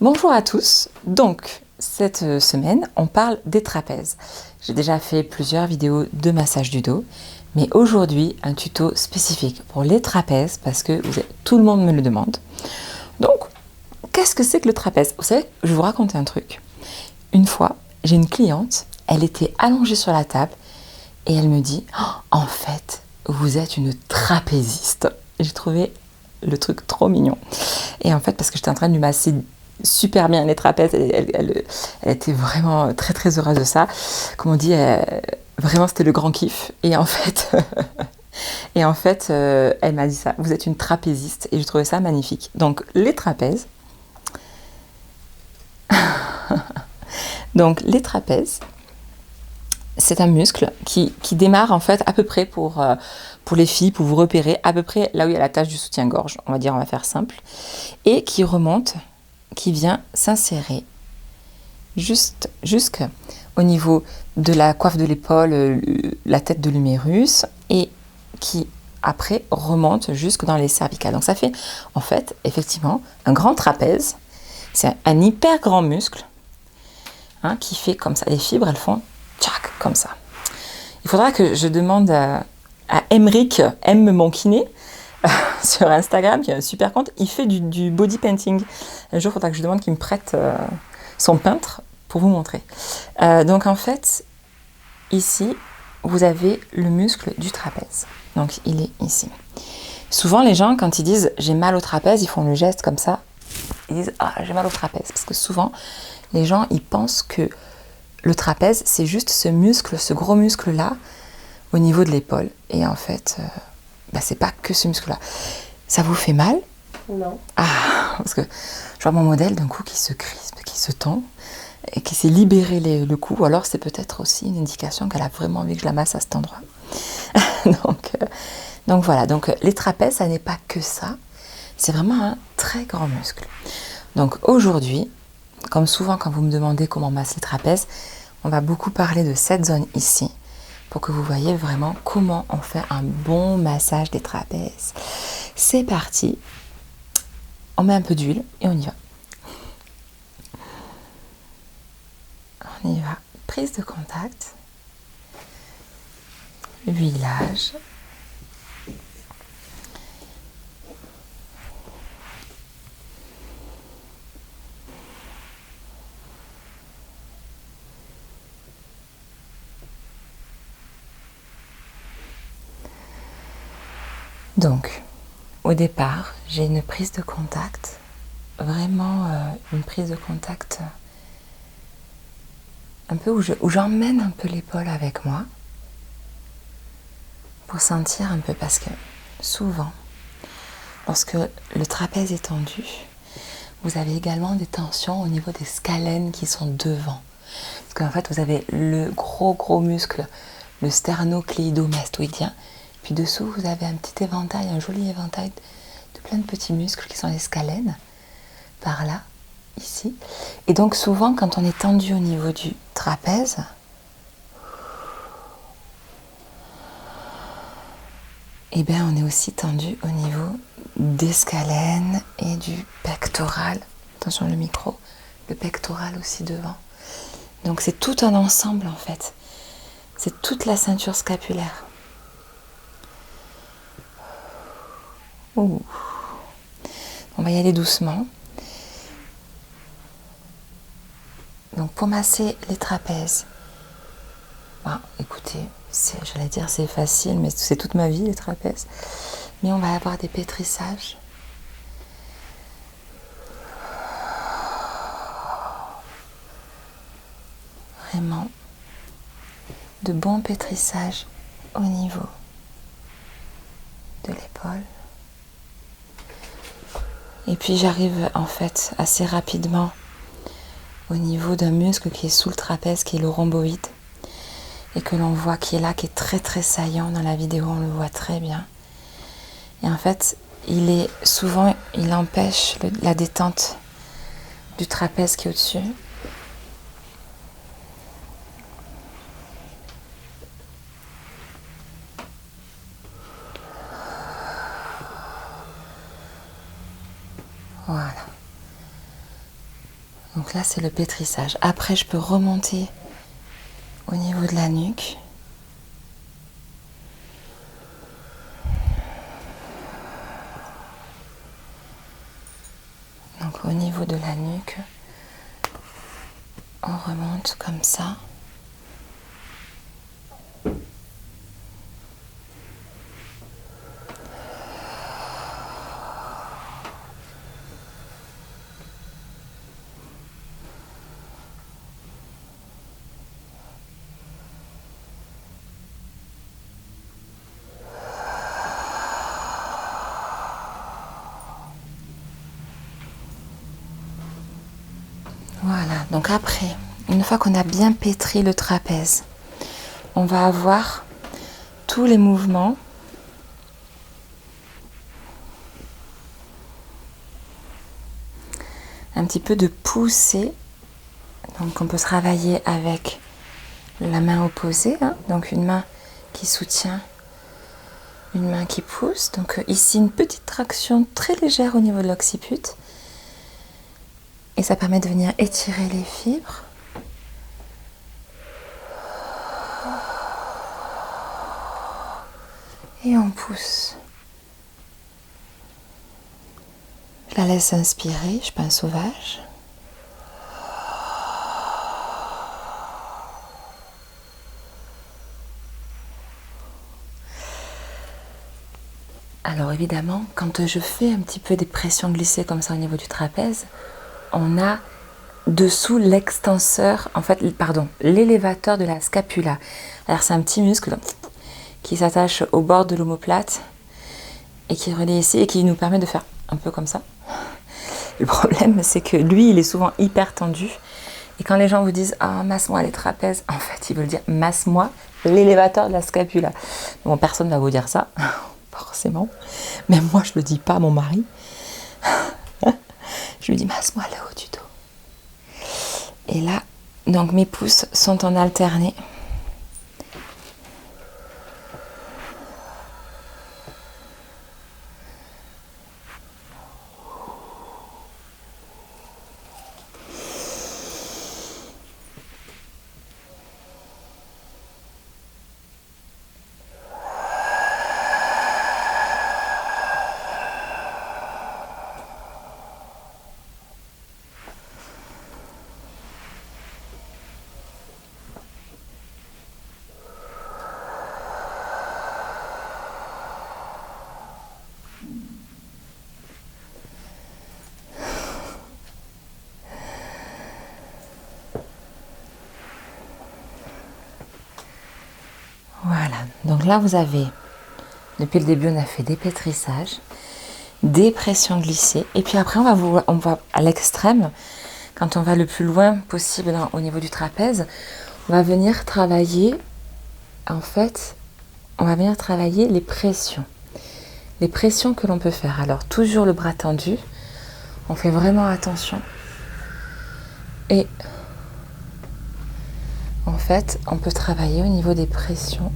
Bonjour à tous, donc cette semaine on parle des trapèzes. J'ai déjà fait plusieurs vidéos de massage du dos, mais aujourd'hui un tuto spécifique pour les trapèzes parce que tout le monde me le demande. Donc, qu'est-ce que c'est que le trapèze? Vous savez, je vais vous raconter un truc. Une fois, j'ai une cliente, elle était allongée sur la table et elle me dit « Oh, en fait, vous êtes une trapéziste ». J'ai trouvé le truc trop mignon. Et en fait, parce que j'étais en train de lui masser super bien les trapèzes, elle était vraiment très très heureuse de ça. Comme on dit, vraiment c'était le grand kiff. Et en fait, elle m'a dit ça, vous êtes une trapéziste. Et je trouvais ça magnifique. Donc les trapèzes, c'est un muscle qui démarre en fait à peu près pour les filles, pour vous repérer, à peu près là où il y a la tache du soutien-gorge, on va faire simple, et qui remonte, qui vient s'insérer jusqu'au niveau de la coiffe de l'épaule, la tête de l'humérus, et qui après remonte jusque dans les cervicales. Donc ça fait en fait effectivement un grand trapèze, c'est un hyper grand muscle qui fait comme ça, les fibres elles font tchac comme ça. Il faudra que je demande à Emric, M mon kiné, sur Instagram, qui a un super compte, il fait du body painting. Un jour, il faudra que je demande qu'il me prête son peintre pour vous montrer. Donc en fait, ici, vous avez le muscle du trapèze. Donc il est ici. Souvent, les gens, quand ils disent « j'ai mal au trapèze », ils font le geste comme ça. Ils disent « ah, j'ai mal au trapèze ». Parce que souvent, les gens, ils pensent que le trapèze, c'est juste ce muscle, ce gros muscle-là, au niveau de l'épaule. Et en fait, c'est pas que ce muscle-là. Ça vous fait mal? Non. Ah, parce que je vois mon modèle d'un coup qui se crispe, qui se tend, et qui s'est libéré le cou. Ou alors c'est peut-être aussi une indication qu'elle a vraiment envie que je la masse à cet endroit. donc voilà, donc les trapèzes, ça n'est pas que ça. C'est vraiment un très grand muscle. Donc aujourd'hui, comme souvent quand vous me demandez comment on masse les trapèzes, on va beaucoup parler de cette zone ici, pour que vous voyez vraiment comment on fait un bon massage des trapèzes. C'est parti. On met un peu d'huile et on y va. On y va. Prise de contact. Huilage. Donc, au départ, j'ai une prise de contact, vraiment une prise de contact un peu où j'emmène un peu l'épaule avec moi pour sentir un peu, parce que souvent, lorsque le trapèze est tendu, vous avez également des tensions au niveau des scalènes qui sont devant. Parce qu'en fait, vous avez le gros muscle, le sternocléidomastoïdien. Puis dessous, vous avez un petit éventail, un joli éventail de plein de petits muscles qui sont les scalènes. Par là, ici. Et donc souvent, quand on est tendu au niveau du trapèze, eh bien, on est aussi tendu au niveau des scalènes et du pectoral. Attention le micro, le pectoral aussi devant. Donc c'est tout un ensemble en fait. C'est toute la ceinture scapulaire. Ouh. On va y aller doucement. Donc pour masser les trapèzes, écoutez, j'allais dire c'est facile, mais c'est toute ma vie les trapèzes. Mais on va avoir des pétrissages. Vraiment de bons pétrissages au niveau de l'épaule. Et puis j'arrive en fait assez rapidement au niveau d'un muscle qui est sous le trapèze, qui est le rhomboïde, et que l'on voit qui est là, qui est très très saillant dans la vidéo, on le voit très bien. Et en fait, il empêche la détente du trapèze qui est au-dessus. Voilà. Donc là, c'est le pétrissage. Après, je peux remonter au niveau de la nuque. Donc au niveau de la nuque, on remonte comme ça. Voilà, donc après, une fois qu'on a bien pétri le trapèze, on va avoir tous les mouvements un petit peu de poussée. Donc on peut travailler avec la main opposée, hein, donc une main qui soutient, une main qui pousse. Donc ici une petite traction très légère au niveau de l'occiput. Et ça permet de venir étirer les fibres. Et on pousse. Je la laisse inspirer, je passe sauvage. Alors évidemment, quand je fais un petit peu des pressions glissées comme ça au niveau du trapèze, on a dessous l'extenseur, l'élévateur de la scapula. Alors c'est un petit muscle qui s'attache au bord de l'omoplate et qui relie ici et qui nous permet de faire un peu comme ça. Le problème, c'est que lui, il est souvent hyper tendu. Et quand les gens vous disent « Ah, masse-moi les trapèzes », en fait, ils veulent dire « Masse-moi l'élévateur de la scapula ». Bon, personne ne va vous dire ça, forcément. Même moi, je ne le dis pas à mon mari. Je lui dis « Masse-moi le haut du dos ». Et là, donc mes pouces sont en alterné. Voilà, donc là vous avez, depuis le début on a fait des pétrissages, des pressions glissées, et puis après on va à l'extrême, quand on va le plus loin possible au niveau du trapèze, on va venir travailler, en fait, on va venir travailler les pressions que l'on peut faire. Alors toujours le bras tendu, on fait vraiment attention, et en fait on peut travailler au niveau des pressions.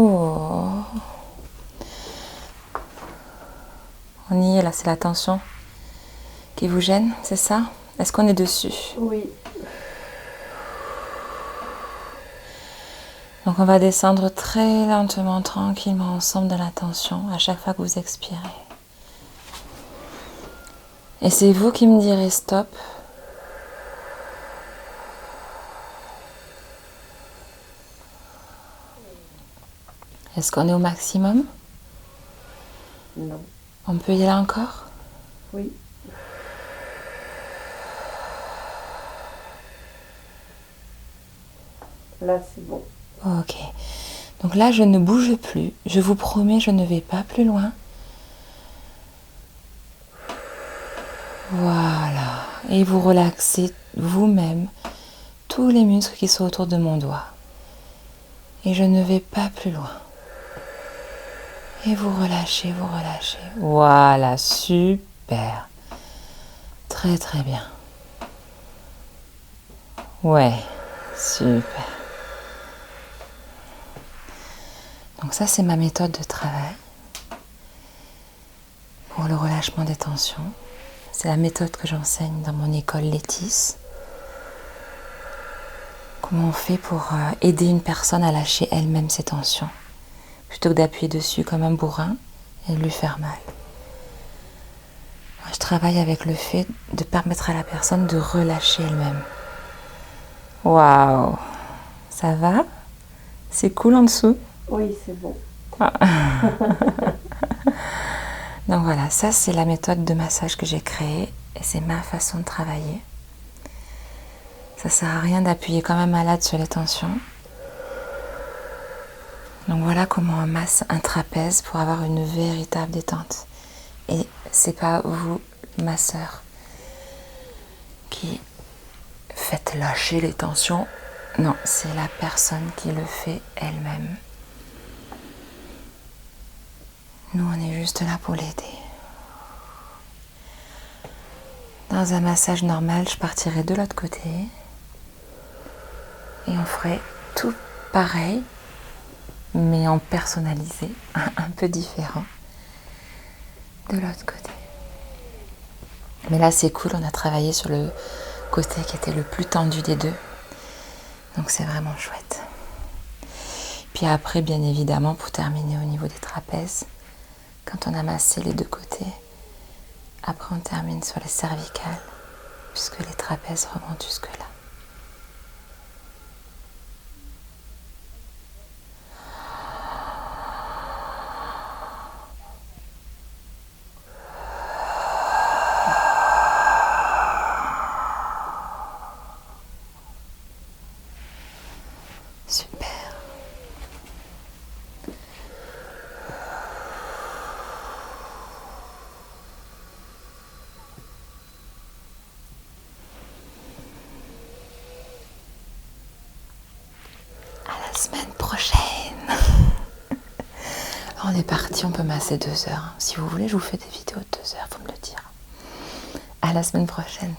Oh. On y est là, c'est la tension qui vous gêne, c'est ça? Est-ce qu'on est dessus? Oui. Donc on va descendre très lentement, tranquillement ensemble de la tension à chaque fois que vous expirez. Et c'est vous qui me direz stop. Est-ce qu'on est au maximum? Non. On peut y aller encore? Oui. Là, c'est bon. Ok. Donc là, je ne bouge plus. Je vous promets, je ne vais pas plus loin. Voilà. Et vous relaxez vous-même tous les muscles qui sont autour de mon doigt. Et je ne vais pas plus loin. Et vous relâchez, vous relâchez. Voilà, super. Très très bien. Ouais, super. Donc ça, c'est ma méthode de travail pour le relâchement des tensions. C'est la méthode que j'enseigne dans mon école Létis. Comment on fait pour aider une personne à lâcher elle-même ses tensions, plutôt que d'appuyer dessus comme un bourrin et de lui faire mal. Moi, je travaille avec le fait de permettre à la personne de relâcher elle-même. Waouh! Ça va? C'est cool en dessous? Oui, c'est bon. Donc voilà, ça c'est la méthode de massage que j'ai créée et c'est ma façon de travailler. Ça sert à rien d'appuyer comme un malade sur les tensions. Donc voilà comment on masse un trapèze pour avoir une véritable détente. Et c'est pas vous, masseur, qui faites lâcher les tensions. Non, c'est la personne qui le fait elle-même. Nous, on est juste là pour l'aider. Dans un massage normal, je partirai de l'autre côté et on ferait tout pareil, mais en personnalisé, un peu différent de l'autre côté. Mais là, c'est cool, on a travaillé sur le côté qui était le plus tendu des deux. Donc c'est vraiment chouette. Puis après, bien évidemment, pour terminer au niveau des trapèzes, quand on a massé les deux côtés, après on termine sur les cervicales, puisque les trapèzes remontent jusque-là. Super. À la semaine prochaine. On est parti, on peut masser 2 heures. Si vous voulez, je vous fais des vidéos de 2 heures, faut me le dire. À la semaine prochaine.